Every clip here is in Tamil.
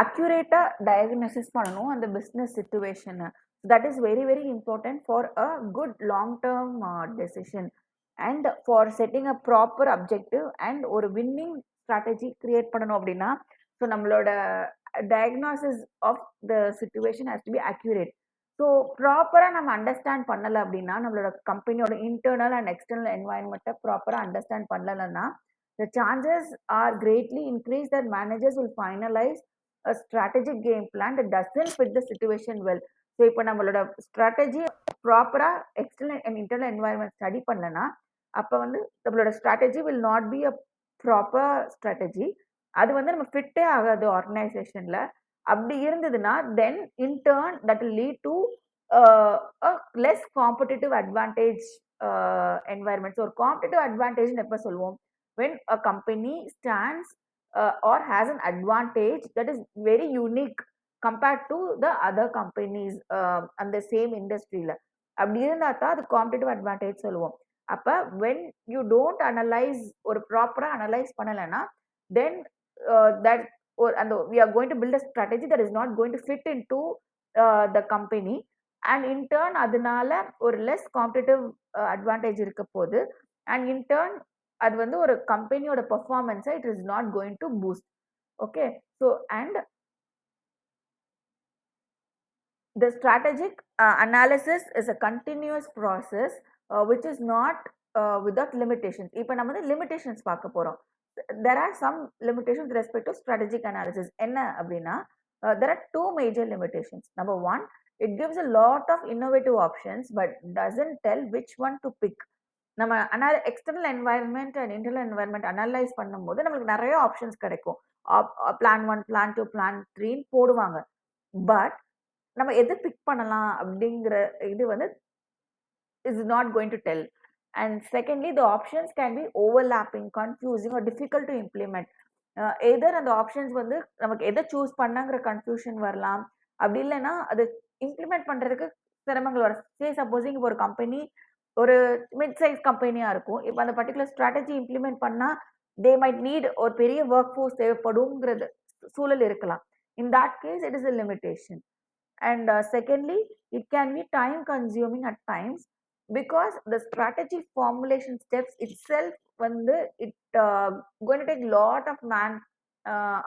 அக்யூரேட்டா டயக்னோசிஸ் பண்ணணும் அந்த பிஸ்னஸ் சிச்சுவேஷனை. That is very very important for a good long term decision and for setting a proper objective and ஒரு வின்னிங் ஸ்ட்ராட்டஜி கிரியேட் பண்ணணும் அப்படின்னா ஸோ நம்மளோட diagnosis of the situation has to be accurate. So ப்ராப்பராக நம்ம அண்டர்ஸ்டாண்ட் பண்ணலை அப்படின்னா நம்மளோட கம்பெனியோட இன்டர்னல் அண்ட் எக்ஸ்டர்னல் என்வாயன்மெண்ட்டை ப்ராப்பராக அண்டர்ஸ்டாண்ட் பண்ணலைன்னா the chances are greatly increased that managers will finalize a strategic game plan that doesn't fit the situation well. So இப்போ நம்மளோட ஸ்ட்ராட்டஜி ப்ராப்பராக external and internal environment study பண்ணலன்னா அப்போ வந்து நம்மளோட strategy will not be a proper strategy. அது வந்து நம்ம ஃபிட்டே ஆகாது ஆர்கனைசேஷனில். அப்படி இருந்ததுன்னா then in turn that will lead to less competitive advantage environment. ஒரு காம்படிட்டிவ் அட்வான்டேஜ்னு எப்போ சொல்லுவோம்? when a company stands or has an advantage that is very unique compared to the other companies and the same industry ல அப்படி இருந்தா தான் அது காம்படிட்டிவ் அட்வான்டேஜ் சொல்லுவோம். அப்ப when you don't analyze ஒரு ப்ராப்பரா அனலைஸ் பண்ணலைன்னா then that or and we are going to build a strategy that is not going to fit into the company and in turn அதனால ஒரு less competitive advantage இருக்க போகுது and in turn அது வந்து ஒரு கம்பெனியோட பெர்ஃபார்மன்ஸை it is not going to boost. Okay, so and the strategic analysis is a continuous process which is not without limitations. இப்போ நம்ம வந்து limitations பார்க்க போறோம். There are some limitations with respect to strategic analysis. என்ன அப்படின்னா there are two major limitations. Number one, it gives a lot of innovative options but doesn't tell which one to pick. நம்ம external environment and internal environment analyse பண்ணும்போது நம்மளுக்கு நிறைய ஆப்ஷன்ஸ் கிடைக்கும். பிளான் 1, பிளான் 2, பிளான் 3 போடுவாங்க. பட் நம்ம எது பிக் பண்ணலாம் அப்படிங்கிற இது வந்து is not going to tell. And secondly the options can be overlapping, confusing or difficult to implement. Either அந்த ஆப்ஷன்ஸ் வந்து நமக்கு எதை சூஸ் பண்ணாங்கிற கன்ஃபியூஷன் வரலாம். அப்படி இல்லைன்னா அது இம்ப்ளிமெண்ட் பண்றதுக்கு சிரமங்கள் வரும். சே சப்போஸிங் இப்போ ஒரு கம்பெனி ஒரு மிட் சைஸ் கம்பெனியா இருக்கும். இப்போ அந்த பர்டிகுலர் ஸ்ட்ராட்டஜி இம்ப்ளிமெண்ட் பண்ணா தே மைட் நீட் ஒரு பெரிய ஒர்க் ஃபோர்ஸ் தேவைப்படுங்கிறது சூழல் இருக்கலாம். In that case it is a limitation. And secondly, it can be time consuming at times because the strategy formulation steps itself வந்து it going to take lot of man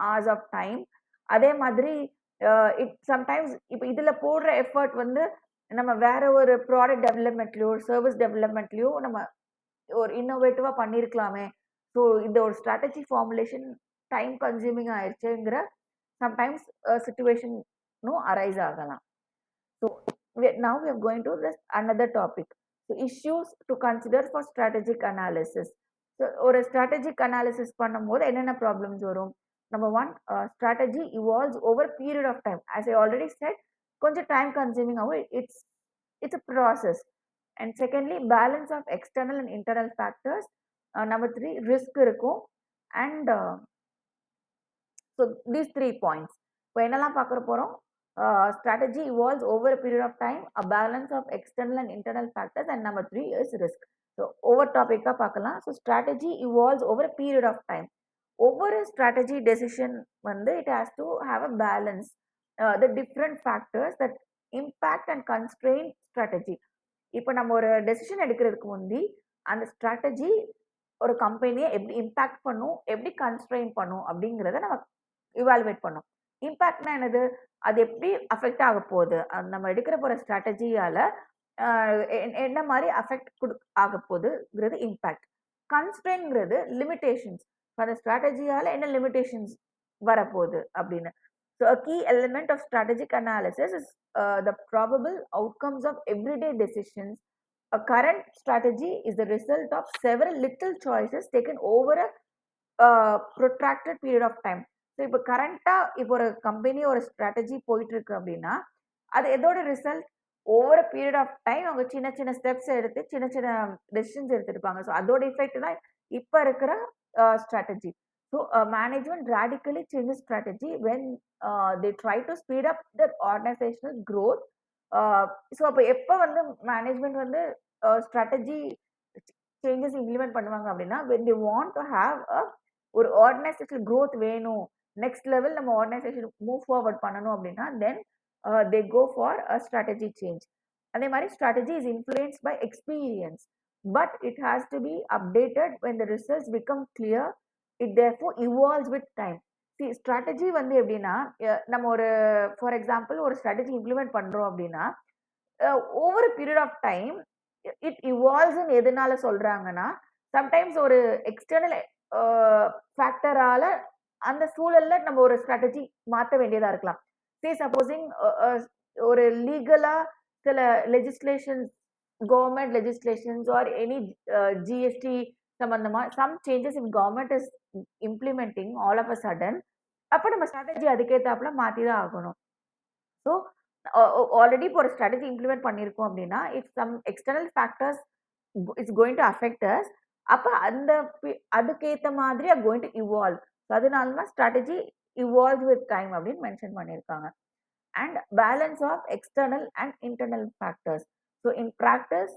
hours of time. அதே மாதிரி it sometimes இப்போ இதுல போடுற எஃபர்ட் வந்து நம்ம வேற ஒரு ப்ராடக்ட் டெவலப்மெண்ட்லயோ சர்வீஸ் டெவலப்மெண்ட்லயோ நம்ம ஒரு இன்னோவேட்டிவா பண்ணியிருக்கலாமே. ஸோ இந்த ஒரு ஸ்ட்ராட்டஜி ஃபார்முலேஷன் டைம் கன்சியூமிங் ஆயிடுச்சுங்கிற சம்டைம்ஸ் சிச்சுவேஷனும் அரைஸ் ஆகலாம். So now we are going to this another topic. So issues to consider for strategic analysis. So ஒரு strategic analysis பண்ணும்போது என்னென்ன ப்ராப்ளம்ஸ் வரும்? Number one, strategy evolves over period of time. As I already said, கொஞ்சம் டைம் கன்சியூமிங் ஆகும். it's a process. And secondly, balance of external and internal factors. Number three, risk இருக்கும். And so these 3 points. இப்போ என்னெல்லாம் பார்க்க போறோம்? Strategy evolves over a period of time, a balance of external and internal factors, and number 3 is risk. So over topic பார்க்கலாம். So strategy evolves over a period of time. ஒவ்வொரு strategy decision வந்து it has to have a balance the different factors that impact and constrain strategy. இப்போ நம்ம ஒரு டெசிஷன் எடுக்கிறதுக்கு முந்தி அந்த ஸ்ட்ராட்டஜி ஒரு கம்பெனியை எப்படி இம்பாக்ட் பண்ணும், எப்படி கன்ஸ்ட்ரெயின் பண்ணும் அப்படிங்கிறத நம்ம இவாலுவேட் பண்ணும். இம்பாக்ட்னா என்னது? அது எப்படி அஃபெக்ட் ஆக போகுது, நம்ம எடுக்கிற போகிற ஸ்ட்ராட்டஜியால என்ன மாதிரி அஃபெக்ட் ஆக போகுதுங்கிறது இம்பாக்ட். கன்ஸ்ட்ரெயின்ங்கிறது லிமிடேஷன்ஸ், அந்த ஸ்ட்ராட்டஜியால என்ன லிமிடேஷன்ஸ் வரப்போகுது அப்படின்னு. So a key element of strategic analysis is the probable outcomes of everyday decisions. A current strategy is the result of several little choices taken over a protracted period of time. So இப்போ கரண்டாக இப்போ ஒரு கம்பெனி ஒரு ஸ்ட்ராட்டஜி போயிட்டு இருக்கு அப்படின்னா அது எதோட result? Over period of time அவங்க சின்ன சின்ன ஸ்டெப்ஸ் எடுத்து சின்ன சின்ன டெசிஷன்ஸ் எடுத்துருப்பாங்க. ஸோ அதோட எஃபெக்ட் தான் இப்போ இருக்கிற strategy. So management radically changes strategy when they try to speed up the organizational growth. So அப்போ எப்போ வந்து மேனேஜ்மெண்ட் வந்து ஸ்ட்ராட்டஜி சேஞ்சஸ் இம்ப்ளிமெண்ட் பண்ணுவாங்க அப்படின்னா when they want to have ஒரு ஆர்கனைசேஷனல் growth வேணும், next level நம்ம organization move forward பண்ணணும் அப்படின்னா then they go for a strategy change. அதே மாதிரி strategy is influenced by experience, but it has to be updated when the results become clear. It therefore evolves with time. See, strategy வந்து எப்படின்னா நம்ம ஒரு ஃபார் எக்ஸாம்பிள் ஒரு strategy implement பண்றோம் அப்படின்னா over a period of time it evolves ன்னு எதனால சொல்றாங்கன்னா சம்டைம்ஸ் ஒரு எக்ஸ்டர்னல் ஃபேக்டரால அந்த சூழல்ல நம்ம ஒரு ஸ்ட்ராட்டஜி மாற்ற வேண்டியதா இருக்கலாம். சே சப்போசிங் ஒரு லீகலா சில legislations government legislations or any GST சம்பந்தமா some changes in government is implementing all of a sudden, அப்போ நம்ம ஸ்ட்ராட்டஜி அதுக்கேற்றாப்புல மாற்றி தான் ஆகணும். ஸோ ஆல்ரெடி இப்போ ஒரு ஸ்ட்ராட்டஜி இம்ப்ளிமெண்ட் பண்ணியிருக்கோம் அப்படின்னா if some external factors it's going to affect us, அப்போ அந்த அதுக்கேற்ற மாதிரி ஆர் கோயிங் டு இவால்வ். அதனால தான் ஸ்ட்ராட்டஜி இவால்வ் வித் டைம் அப்படின்னு மென்ஷன் பண்ணியிருக்காங்க. And balance of external and internal factors. So in practice,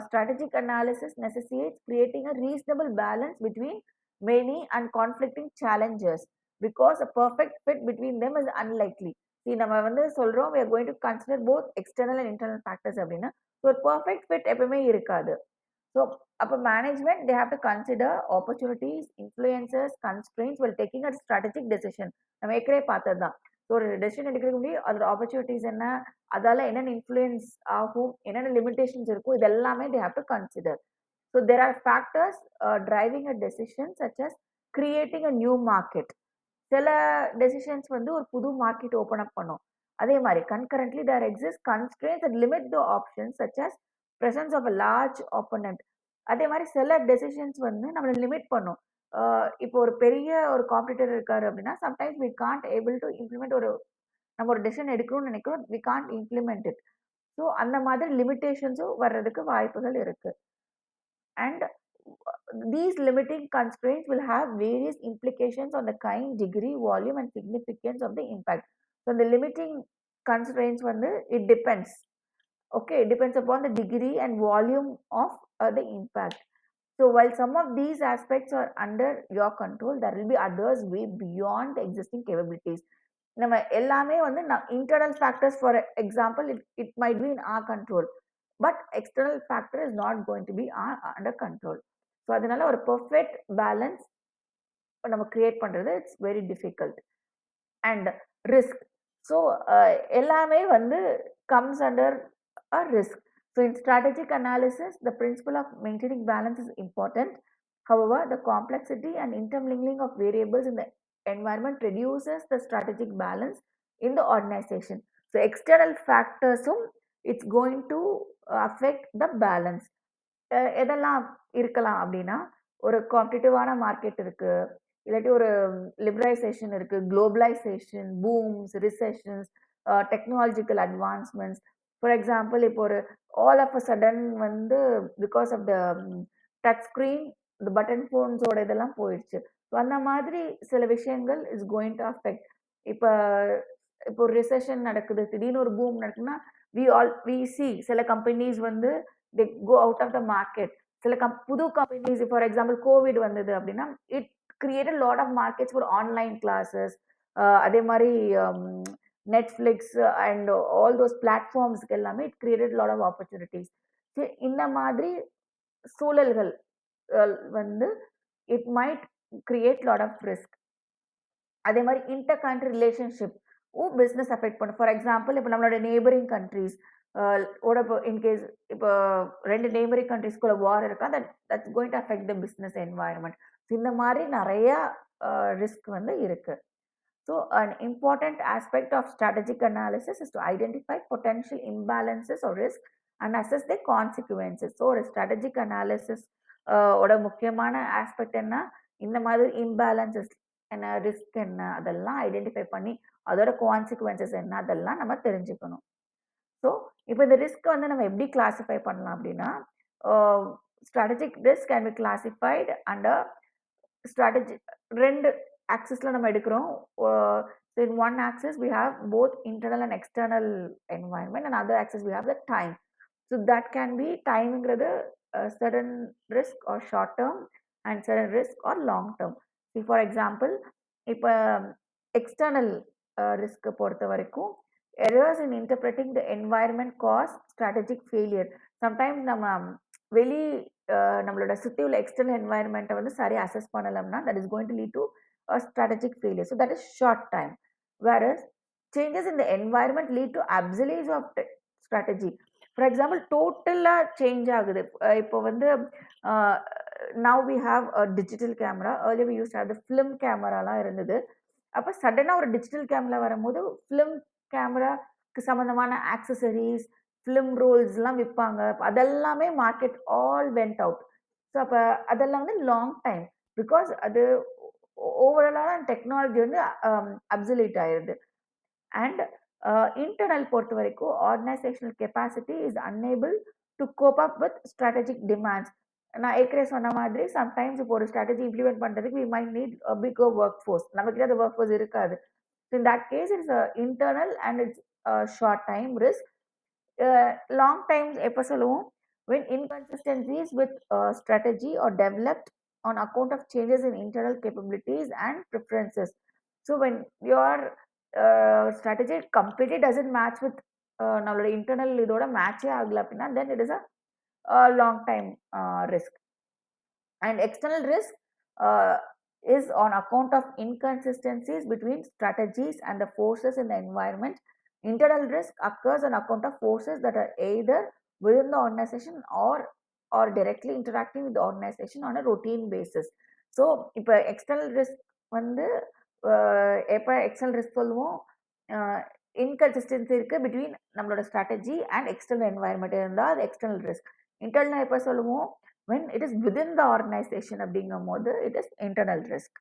strategic analysis necessitates creating a reasonable balance between many and conflicting challenges because a perfect fit between them is unlikely. See, நம்ம வந்து சொல்றோம் we are going to consider both external and internal factors அப்படின்னா ஒரு perfect fit எப்பவுமே இருக்காது. So அப்போ management they have to consider opportunities, influences, constraints while taking a strategic decision. நம்ம ஏற்கனவே பார்த்தது தான். ஒரு டெசிஷன் எடுக்கிறதுக்கு முன்னாடி அதோட ஆப்பர்ச்சுனிட்டிஸ் என்ன, அதால என்னென்ன இன்ஃப்ளூயன்ஸ் ஆகும், என்னென்ன லிமிடேஷன்ஸ் இருக்கும், இது எல்லாமே they have to consider. So there are factors driving a decision such as creating a new market. சில டெசிஷன்ஸ் வந்து ஒரு புது மார்க்கெட் ஓப்பன் அப் பண்ணும். அதே மாதிரி concurrently there exist constraints that limit the options such as presence of a large opponent. அதே மாதிரி சில டெசிஷன்ஸ் வந்து நம்மளை லிமிட் பண்ணும். இப்போ ஒரு பெரிய ஒரு காம்படிட்டர் இருக்காரு அப்படின்னா sometimes we can't able to implement ஒரு நம்ம ஒரு டெசிஷன் எடுக்கணும்னு நினைக்கிறோம், we can't implement it. So அந்த மாதிரி லிமிட்டேஷன்ஸும் வர்றதுக்கு வாய்ப்புகள் இருக்கு. And these limiting constraints will have various implications on the kind, degree, volume and significance of the impact. So the limiting constraints வந்து it depends. Okay, it depends upon the degree and volume of the impact. So while some of these aspects are under your control, there will be others way beyond the existing capabilities. நம்ம எல்லாமே வந்து internal factors, for example, it might be in our control, but external factor is not going to be under control. So அதனால ஒரு பெர்ஃபெக்ட் பேலன்ஸ் நம்ம கிரியேட் பண்றது it's very difficult. And risk, so எல்லாமே வந்து comes under a risk. So in strategic analysis the principle of maintaining balance is important. However, the complexity and intermingling of variables in the environment reduces the strategic balance in the organization. So external factors, it's going to affect the balance. எதெல்லாம் இருக்கலாம் அப்படின்னா ஒரு காம்படிட்டிவான மார்க்கெட் இருக்கு, இல்லாட்டி ஒரு லிபரலைசேஷன் இருக்கு, globalisation, booms, recessions, technological advancements. For example இப்போ ஒரு ஆல் ஆஃப் அ சடன் வந்து because of the touch screen இந்த பட்டன் ஃபோன்ஸோட இதெல்லாம் போயிடுச்சு. ஸோ அந்த மாதிரி சில விஷயங்கள் இஸ் கோயிங் டு அஃபெக்ட். இப்போ இப்போ ஒரு ரிசெஷன் நடக்குது, திடீர்னு ஒரு பூம் நடக்குதுன்னா வி சி சில கம்பெனிஸ் வந்து they go out of the market. சில புது கம்பெனிஸ், ஃபார் எக்ஸாம்பிள் கோவிட் வந்தது அப்படின்னா it created lot of markets for online classes. அதே மாதிரி நெட்ஃப்ளிக்ஸ் அண்ட் ஆல் தோஸ் பிளாட்ஃபார்ம்ஸ்க்கு எல்லாமே it created lot of opportunities. இந்த மாதிரி சூழல்கள் வந்து it might create lot of risk. அதே மாதிரி inter country relationship business affect பண்ணும். ஃபார் எக்ஸாம்பிள் இப்போ நம்மளோட நெய்பரிங் கண்ட்ரிஸ் இப்போ இன்கேஸ் இப்போ 2 நெய்பரிங் கண்ட்ரிஸ்குள்ள வார் இருக்கா, that's going to affect the business environment. இந்த மாதிரி நிறைய ரிஸ்க் வந்து இருக்கு. So an important aspect of strategic analysis is to identify potential imbalances or risk and assess the consequences. So ஒரு ஸ்ட்ராட்டஜிக் அனாலிசிஸ் ஓட முக்கியமான ஆஸ்பெக்ட் என்ன, இந்த மாதிரி இம்பேலன்சஸ் என்ன, ரிஸ்க் என்ன, அதெல்லாம் ஐடென்டிஃபை பண்ணி அதோட கான்சிக்வன்சஸ் என்ன அதெல்லாம் நம்ம தெரிஞ்சுக்கணும். ஸோ இப்போ இந்த ரிஸ்க் வந்து நம்ம எப்படி கிளாஸிஃபை பண்ணலாம் அப்படின்னா strategic risk can be classified under strategy. 2 ஆக்சிஸில் நம்ம எடுக்கிறோம். In one axis we have both internal and external environment, and other axis we have the time. So that can be timeங்கிறது certain risk or short term and certain risk or long term. See, for example, இப்போ எக்ஸ்டர்னல் ரிஸ்க் பொறுத்த வரைக்கும் errors in interpreting the environment cause strategic failure. Sometimes நம்ம வெளி நம்மளோட சுற்றி உள்ள எக்ஸ்டர்னல் என்வாயர்மெண்ட்டை வந்து சரியாக அசஸ் பண்ணலம்னா that is going to lead to strategic failure. So that is short time. Whereas changes in the environment lead to obsolescence of strategy. For example, total change ஆகுது. இப்போ வந்து now we have a digital camera. Earlier we used to have the film cameraலாம் இருந்தது. அப்போ சடனாக ஒரு டிஜிட்டல் கேமரா வரும்போது ஃபிலிம் கேமராக்கு சம்மந்தமான ஆக்சசரிஸ் ஃபிலிம் ரோல்ஸ்லாம் விற்பாங்க. அதெல்லாமே market all went out. So அப்போ அதெல்லாம் வந்து லாங் டைம் பிகாஸ் அது ஓவராலான டெக்னாலஜி வந்து அப்சல்யூட் ஆயிடுது. அண்ட் இன்டர்னல் பொறுத்த வரைக்கும் organisational capacity is unable to cope up with strategic demands. நான் ஏற்கனவே சொன்ன மாதிரி சம்டைம்ஸ் இப்போ ஒரு ஸ்ட்ராட்டஜி இம்ப்ளிமெண்ட் பண்ணுறதுக்கு we might need bigger work force. நம்மக்கிட்ட அந்த ஒர்க் ஃபோர்ஸ் இருக்காது. So in that case it's internal and it's short time risk. Long times எப்போ சொல்லுவோம் when inconsistencies with strategy are developed on account of changes in internal capabilities and preferences. So when your strategy completely doesn't match with நம்மளோட இன்டர்னல் இதோட மேட்சே ஆகல அப்படின்னா then it is a long time risk. And external risk is on account of inconsistencies between strategies and the forces in the environment. Internal risk occurs on account of forces that are either within the organization or directly interacting with the organization on a routine basis. So இப்போ external risk வந்து எப்போ external risk சொல்லுவோம் இன்கன்சிஸ்டன்சி இருக்கு பிட்வீன் நம்மளோட ஸ்ட்ராட்டஜி அண்ட் எக்ஸ்டர்னல் என்வாயர்மெண்ட் இருந்தால் அது எக்ஸ்டர்னல் ரிஸ்க். இன்டர்னல் எப்போ சொல்லுவோம் when it is within the organization அப்படிங்கும்போது it is internal risk.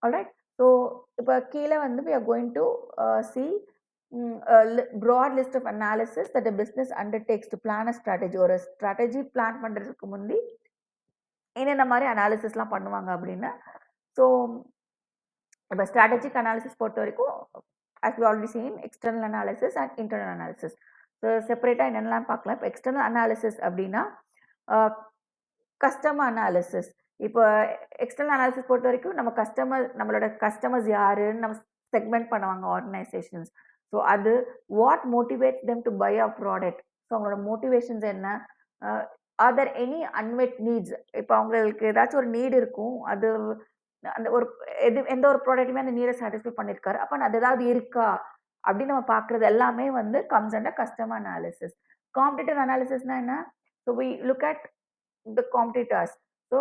Alright, so இப்போ கீழே வந்து we are going to see a broad list of analysis that a business undertakes to plan a strategy. ஒரு strategy plan பண்றதுக்கு முந்தி என்னென்ன மாதிரி அனாலிசிஸ்லாம் பண்ணுவாங்க அப்படின்னு. ஸோ இப்போ ஸ்ட்ராட்டஜிக் அனாலிசிஸ் பொறுத்த வரைக்கும் as we already seen external analysis and internal analysis. So செப்பரேட்டாக என்னென்னலாம் பார்க்கலாம். இப்போ எக்ஸ்டர்னல் அனாலிசிஸ் அப்படின்னா கஸ்டமர் அனாலிசிஸ். இப்போ எக்ஸ்டர்னல் அனாலிசிஸ் பொறுத்த வரைக்கும் நம்மளோட கஸ்டமர்ஸ் யாருன்னு நம்ம செக்மெண்ட் பண்ணுவாங்க ஆர்கனைசேஷன்ஸ். ஸோ அது what motivate them to buy a product. So அவங்களோட மோட்டிவேஷன்ஸ் என்ன, are there any unmet needs. இப்போ அவங்களுக்கு ஏதாச்சும் ஒரு நீடு இருக்கும், அது அந்த ஒரு எந்த ஒரு ப்ராடக்ட்டுமே அந்த நீடை சாட்டிஸ்ஃபை பண்ணியிருக்காரு, அப்போ அது ஏதாவது இருக்கா அப்படின்னு நம்ம பார்க்குறது எல்லாமே வந்து comes under customer analysis. Competitive அனாலிசிஸ்னா என்ன? So we look at the competitors. So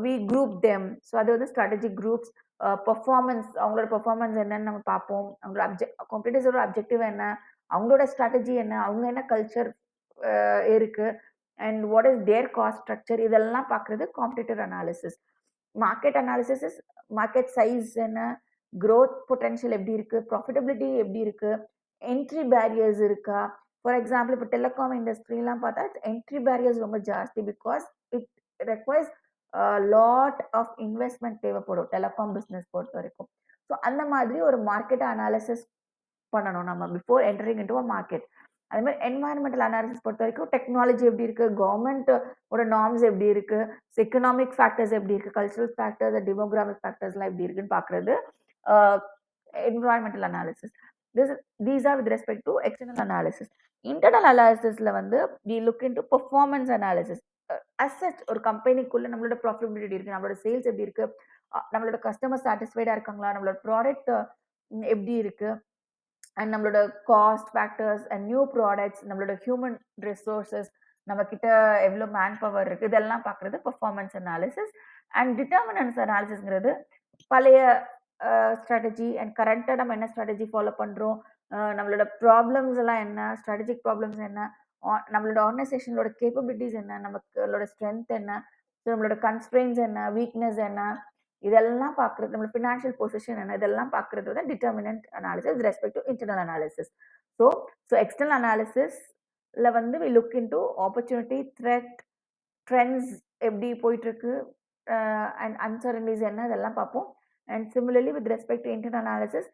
we group them. So அது வந்து strategic groups. Performance, அவங்களோட performance என்னன்னு நம்ம பார்ப்போம். அவங்களோட competitors objective என்ன, அவங்களோட strategy என்ன, அவங்க என்ன கல்ச்சர் இருக்கு, and what is their cost structure, இதெல்லாம் பார்க்குறது competitor analysis. Market analysis is market size என்ன, growth potential எப்படி இருக்கு, profitability எப்படி இருக்கு, entry barriers இருக்கா. ஃபார் எக்ஸாம்பிள் இப்போ டெலிகாம் இண்டஸ்ட்ரிலாம் பார்த்தா என்ட்ரி பேரியர்ஸ் ரொம்ப ஜாஸ்தி because it requires lot of investment தேவைப்படும் டெலிகாம் பிஸ்னஸ் பொறுத்த வரைக்கும். ஸோ அந்த மாதிரி ஒரு மார்க்கெட்டை அனாலிசிஸ் பண்ணணும் நம்ம before entering into a market. அதே மாதிரி என்வாயன்மெண்டல் அனாலிசிஸ் பொறுத்த வரைக்கும் டெக்னாலஜி எப்படி இருக்கு, கவர்மெண்ட்டோட நார்ம்ஸ் எப்படி இருக்கு, எக்கனாமிக் ஃபேக்டர்ஸ் எப்படி இருக்கு, கல்ச்சரல் ஃபேக்டர்ஸ், டெமோகிராஃபிக் ஃபேக்டர்ஸ்லாம் எப்படி இருக்குன்னு பார்க்குறது environmental analysis. These are with respect to external analysis. Internal analysisல வந்து we look into performance analysis. As such ஒரு கம்பெனிக்குள்ள நம்மளோட ப்ராஃபிட்டபிலிட்டி இருக்கு, நம்மளோட சேல்ஸ் எப்படி இருக்கு, நம்மளோட கஸ்டமர் சாட்டிஸ்ஃபைடா இருக்காங்களா, நம்மளோட ப்ராடக்ட் எப்படி இருக்கு, அண்ட் நம்மளோட cost factors and new products, நம்மளோட ஹியூமன் ரிசோர்ஸஸ், நம்ம கிட்ட எவ்வளோ மேன் பவர் இருக்கு, இதெல்லாம் பார்க்குறது பர்ஃபார்மன்ஸ் அனாலிசிஸ். அண்ட் டிட்டர்மினன்ஸ் அனாலிசிஸ்ங்கிறது பழைய ஸ்ட்ராட்டஜி அண்ட் கரண்ட்டாக நம்ம என்ன ஸ்ட்ராட்டஜி ஃபாலோ பண்ணுறோம், நம்மளோட ப்ராப்ளம்ஸ் எல்லாம் என்ன, ஸ்ட்ராட்டஜிக் ப்ராப்ளம்ஸ் என்ன, நம்மளோட ஆர்கனைசேஷனோட கேப்பபிலிட்டிஸ் என்ன, நம்மளோட ஸ்ட்ரென்த் என்ன, நம்மளோட கன்ஸ்ட்ரெயின்ஸ் என்ன, வீக்னஸ் என்ன, இதெல்லாம் பார்க்குறது, நம்மளோட ஃபினான்ஷியல் பொசிஷன் என்ன, இதெல்லாம் பார்க்குறது தான் determinant analysis with respect to internal analysis. So external அனாலிசிஸில் வந்து we look into opportunity, threat, trends எப்படி போயிட்டுருக்கு, அண்ட் அன்சர்டனிட்டிஸ் என்ன, இதெல்லாம் பார்ப்போம். And similarly with respect to internal analysis,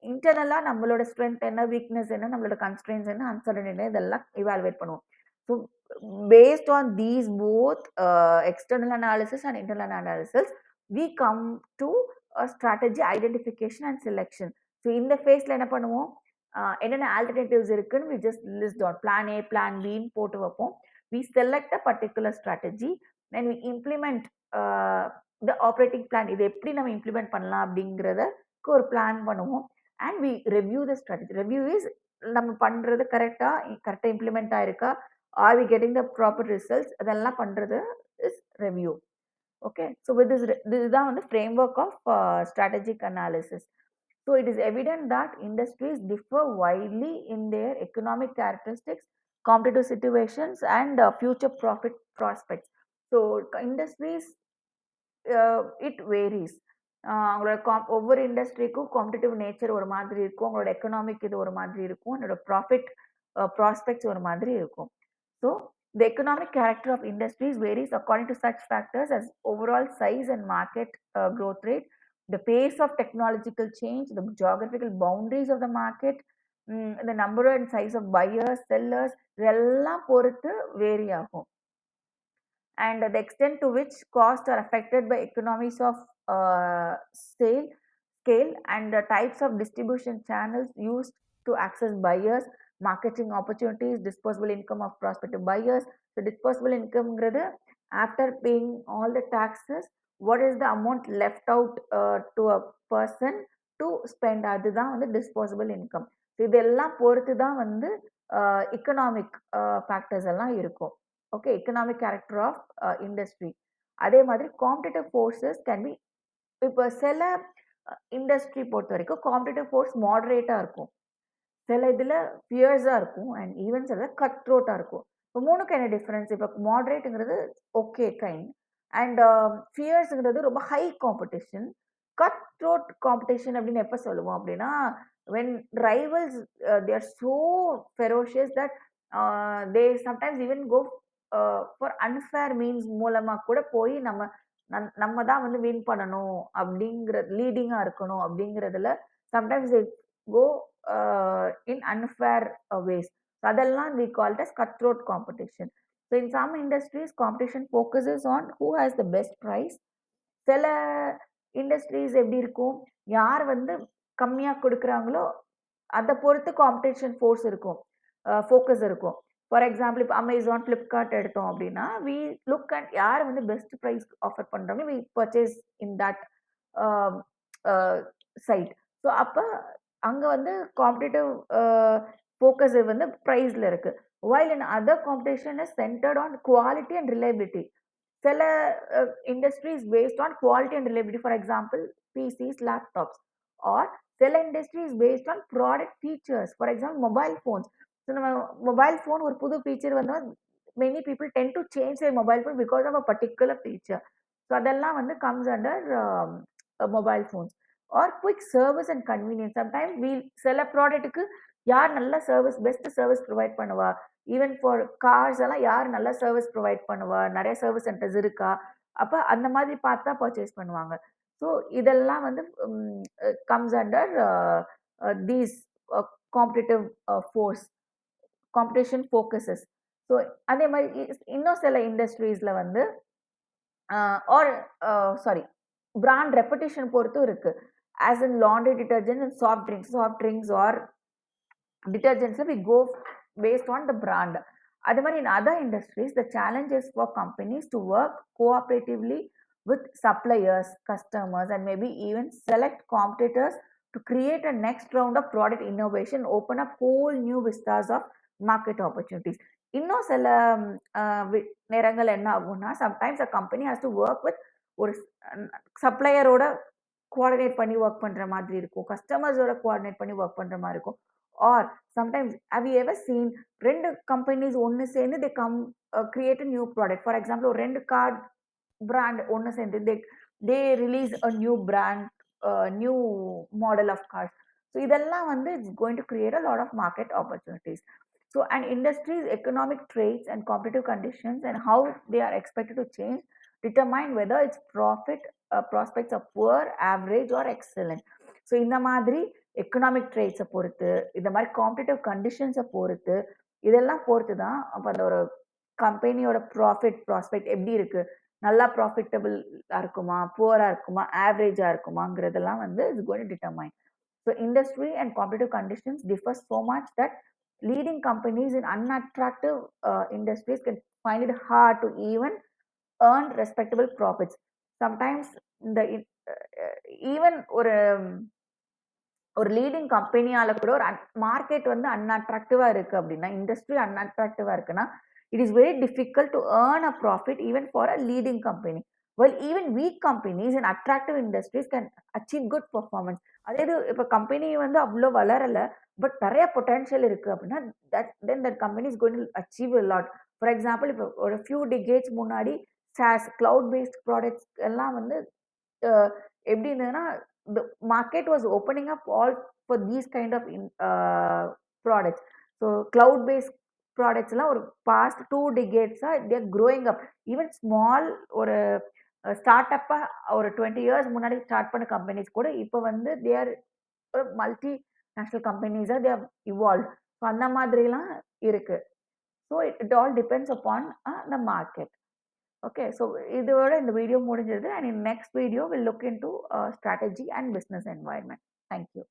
இன்டர்னலாக நம்மளோட ஸ்ட்ரென்த் என்ன, வீக்னஸ் என்ன, நம்மளோட கன்ஸ்ட்ரெயின்ஸ் என்ன, அன்சர்டனிட்டி இதெல்லாம் இவாலுவேட் பண்ணுவோம். So based on these both external analysis and internal analysis, we come to strategy identification and selection. So இந்த ஃபேஸில் என்ன பண்ணுவோம், என்னென்ன ஆல்டர்னேட்டிவ்ஸ் இருக்குன்னு we just list down plan A plan Bன்னு போட்டு வைப்போம். we select a particular strategy then we implement the operating plan. இது எப்படி நம்ம இம்ப்ளிமெண்ட் பண்ணலாம் அப்படிங்கிறதுக்கு ஒரு பிளான் பண்ணுவோம். and we review the strategy. review is நம்ம பண்றது கரெக்டாக இம்ப்ளிமெண்ட் ஆயிருக்கா, are we getting the proper results, அதெல்லாம் பண்றது is review. Okay, so with this is the framework of strategic analysis. So it is evident that industries differ widely in their economic characteristics, competitive situations, and future profit prospects. So industries, it varies. அவங்களோட ஒவ்வொரு இண்டஸ்ட்ரிக்கும் காம்படிட்டிவ் நேச்சர் ஒரு மாதிரி இருக்கும், அவங்களோட எக்கனாமிக் இது ஒரு மாதிரி இருக்கும், அதோட ப்ராஃபிட் ப்ராஸ்பெக்ட்ஸ் ஒரு மாதிரி இருக்கும். So the economic character of industries varies according to such factors as overall size and market growth rate, the pace of technological change, the geographical boundaries of the market, the number and size of buyers, sellers, இதெல்லாம் பொறுத்து வேரி ஆகும். And the extent to which costs are affected by economies of scale and the types of distribution channels used to access buyers, marketing opportunities, disposable income of prospective buyers. So disposable income after paying all the taxes, what is the amount left out to a person to spend, அதுதான் disposable income. So இதெல்லாம் பொறுத்து தான் economic factors எல்லாம் இருக்கும். Okay, economic character of industry. அதே மாதிரி competitive forces can be, இப்போ சில இண்டஸ்ட்ரி பொறுத்த வரைக்கும் காம்படிட்டிவ் ஃபோர்ஸ் மாடரேட்டாக இருக்கும், சில இதில் ஃபியர்ஸாக இருக்கும், அண்ட் ஈவன் சில கட் த்ரோட்டாக இருக்கும். இப்போ மூணுக்கு என்ன டிஃப்ரென்ஸ்? இப்போ மாடரேட்டுங்கிறது ஓகே கைண்ட், அண்ட் ஃபியர்ஸுங்கிறது ரொம்ப high competition. Cut throat competition அப்படின்னு எப்போ சொல்லுவோம் அப்படின்னா, when rivals they are so ferocious that they sometimes even go for unfair means மூலமா கூட போய் நம்ம தான் வின் பண்ணணும் அப்படிங்கிற, லீடிங்கா இருக்கணும் அப்படிங்கிறதுல sometimes they go in unfair ways. அதெல்லாம் we call it as cutthroat competition. So in some industries competition focuses on who has the best price. சில இண்டஸ்ட்ரீஸ் எப்படி இருக்கும், யார் கம்மியா கொடுக்குறாங்களோ அதை பொறுத்து காம்படிஷன் ஃபோர்ஸ் இருக்கும், ஃபோக்கஸ் இருக்கும். ஃபார் எக்ஸாம்பிள் இப்போ அமேசான், ஃப்ளிப்கார்ட் எடுத்தோம் அப்படின்னா வி லுக் அட் யார் பெஸ்ட் ப்ரைஸ் ஆஃபர் பண்ணுறாங்க, we purchase in that site. So அப்போ அங்கே காம்படிட்டிவ் ஃபோக்கஸ் ப்ரைஸில் இருக்கு. while in other competition is centered on quality and reliability. சில industries based on quality and reliability, for example PCs, laptops, or சில industries based on product features, for example mobile phones. So நம்ம mobile phone ஒரு புது feature வந்தா many people tend to change their mobile phone because of a particular feature. So அதெல்லாம் comes under mobile phones. Or quick service and convenience. Sometimes we sell a product, யார் நல்ல சர்வீஸ், பெஸ்ட் சர்வீஸ் ப்ரொவைட் பண்ணுவா, ஈவன் ஃபார் கார்ஸ் எல்லாம் யார் நல்ல சர்வீஸ் ப்ரொவைட் பண்ணுவா, நிறைய சர்வீஸ் சென்டர்ஸ் இருக்கா, அப்போ அந்த மாதிரி பார்த்தா பர்ச்சேஸ் பண்ணுவாங்க. ஸோ இதெல்லாம் comes under these competitive force, competition focuses. So அதே மாதிரி இன்னும் சில இண்டஸ்ட்ரீஸில் ஆர் சாரி பிராண்ட் ரெப்புடேஷன் பொறுத்தும் இருக்கு. as in laundry detergents and soft drinks or detergents, we go based on the brand. அதே மாதிரி in other industries the challenge is for companies to work cooperatively with suppliers, customers, and maybe even select competitors to create a next round of product innovation, open up whole new vistas of market opportunities. இன்னும் சில நேரங்கள் என்ன ஆகும்னா, sometimes a company has to work with ஒரு சப்ளையரோட கோஆர்டினேட் பண்ணி ஒர்க் பண்ற மாதிரி இருக்கும், கஸ்டமர்ஸோட கோஆர்டினேட் பண்ணி ஒர்க் பண்ற மாதிரி இருக்கும். Or sometimes have you ever seen ரெண்டு கம்பெனிஸ் ஒன்று சேர்ந்து they come create a new product. For example ஒரு ரெண்டு கார் பிராண்ட் ஒன்று சேர்ந்து they release a new brand, new model of cars. So இதெல்லாம் it's going to create a lot of market opportunities. So an industry's economic traits and competitive conditions and how they are expected to change determine whether its profit prospects are poor, average or excellent. So இந்த மாதிரி எக்கனாமிக் ட்ரேட்ஸை பொறுத்து, இந்த மாதிரி காம்படிட்டிவ் கண்டிஷன்ஸை பொறுத்து, இதெல்லாம் பொறுத்து தான் அப்போ அந்த ஒரு கம்பெனியோட ப்ராஃபிட் ப்ராஸ்பெக்ட் எப்படி இருக்கு, நல்லா ப்ராஃபிட்டபிளா இருக்குமா, புவரா இருக்குமா, ஆவரேஜா இருக்குமாங்கிறதெல்லாம் வந்து is going to determine. So industry and competitive conditions differ so much that leading companies in unattractive industries can find it hard to even earn respectable profits. Sometimes the even ஒரு லீடிங் கம்பெனியால கூட ஒரு மார்க்கெட் வந்து அன்அட்ராக்டிவா இருக்கு அப்படின்னா, இண்டஸ்ட்ரி அன்அட்ராக்டிவா இருக்குன்னா, it is very difficult to earn a profit even for a leading company. Well even week companies in attractive industries can achieve good performance. அதே இது இப்போ கம்பெனி வந்து அவ்வளோ வளரல, பட் நிறைய பொட்டன்ஷியல் இருக்கு அப்படின்னா, then that company is going to achieve a lot. For example இப்போ ஒரு ஃபியூ டிகேட்ஸ் முன்னாடி சாஸ் கிளவுட் பேஸ்ட் ப்ராடக்ட்ஸ் எல்லாம் வந்து எப்படி இருந்ததுன்னா, the market was opening up all for these kind of products. So cloud based products எல்லாம் ஒரு past 2 decades they are growing up. Even small ஒரு ஸ்டார்ட் அப்பா ஒரு 20 years முன்னாடி ஸ்டார்ட் பண்ண கம்பெனிஸ் கூட இப்போ வந்து they are மல்டி நேஷனல் கம்பெனிஸா they have evolved. ஸோ அந்த மாதிரிலாம் இருக்கு. So it all depends upon the market. Okay, so இதோட இந்த வீடியோ முடிஞ்சது, and in next video we'll look into strategy and business environment. Thank you.